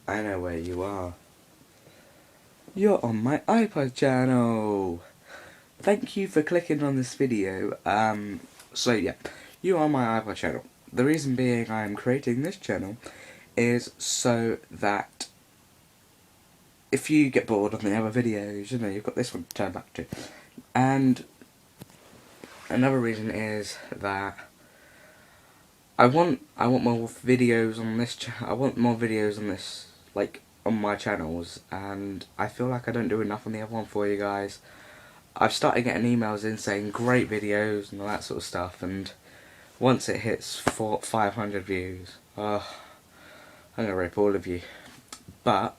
I know where you are. You're on my iPod channel. Thank you for clicking on this video. So yeah, you're on my iPod channel. The reason being I'm creating this channel is so that if you get bored of the other videos, you know, you've got this one to turn back to. And another reason is that I want more videos on this I want more videos on this, like, on my channels, and I feel like I don't do enough on the other one for you guys. I've started getting emails in saying great videos and all that sort of stuff, and once it hits 500 views, I'm gonna rip all of you. But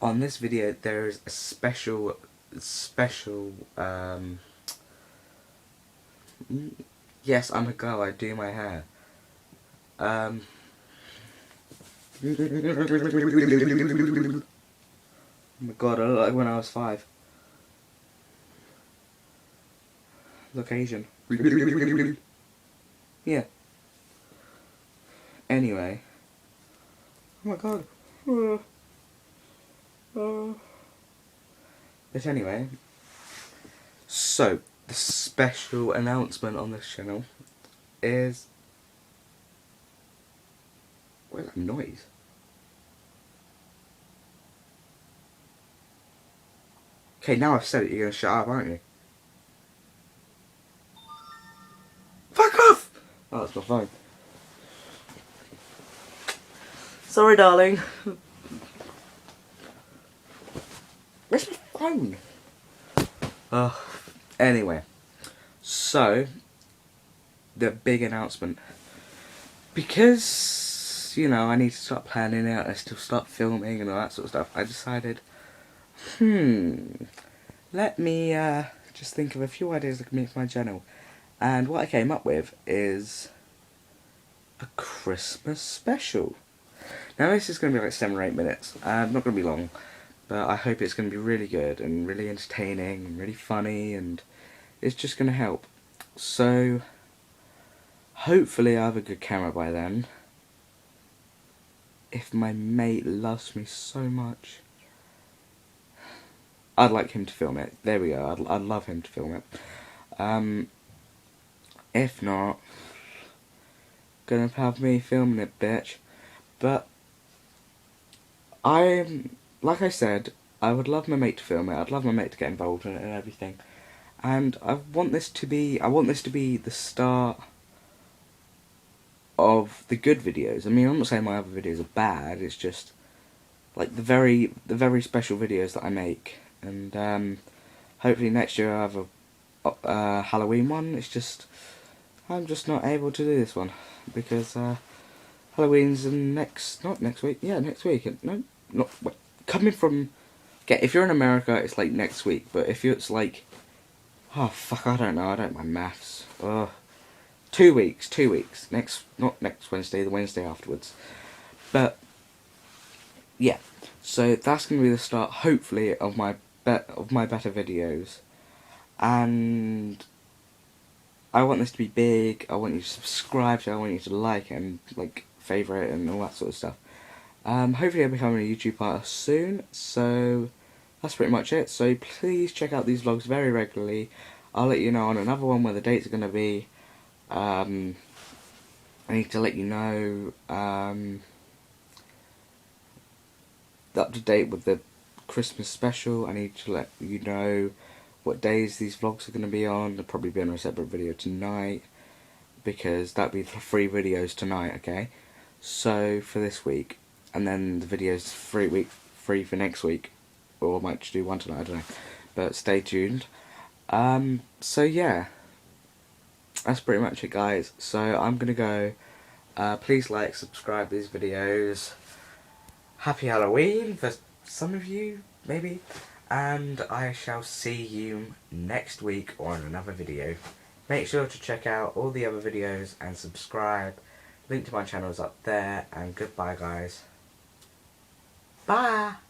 on this video there is a special yes, I'm a girl, I do my hair. Oh my god, I look like when I was 5. Look Asian. Yeah. Anyway. Oh my god. But anyway. So, the special announcement on this channel is... Where's that noise? Okay, now I've said it, you're gonna shut up, aren't you? Fuck off! Oh, that's my phone. Sorry, darling. Where's my phone? Anyway. So, the big announcement. Because, you know, I need to start planning it, I still start filming and all that sort of stuff, I decided, let me just think of a few ideas that can make for my channel. And what I came up with is a Christmas special. Now this is going to be like 7 or 8 minutes, not going to be long, but I hope it's going to be really good and really entertaining and really funny, and it's just going to help. So, hopefully I have a good camera by then. If my mate loves me so much, I'd like him to film it. There we go, I'd love him to film it. If not, gonna have me filming it, bitch. But like I said, I would love my mate to film it. I'd love my mate to get involved in it and everything. And I want this to be the start of the good videos. I mean, I'm not saying my other videos are bad. It's just like the very special videos that I make. And hopefully next year I'll have a Halloween one. It's just I'm just not able to do this one because Halloween's not next week. Yeah, next week. No, not coming from. Okay, if you're in America, it's like next week. But if it's like, oh fuck, I don't know. I don't mind maths. 2 weeks. 2 weeks. Not next Wednesday. The Wednesday afterwards. But yeah, so that's gonna be the start, hopefully, of my better videos, and I want this to be big. I want you to subscribe to it, I want you to like it and like favourite and all that sort of stuff. Hopefully I'll become a YouTube artist soon, so that's pretty much it. So please check out these vlogs very regularly. I'll let you know on another one where the dates are going to be. I need to let you know up to date with the Christmas special. I need to let you know what days these vlogs are going to be on. They'll probably be on a separate video tonight, because that'll be 3 videos tonight, okay? So, for this week, and then the videos free for next week, or I might just do one tonight, I don't know, but stay tuned. So yeah, that's pretty much it, guys. So, I'm going to go. Please like, subscribe these videos. Happy Halloween for some of you, maybe. And I shall see you next week on another video. Make sure to check out all the other videos and subscribe. Link to my channel is up there, and goodbye, guys. Bye!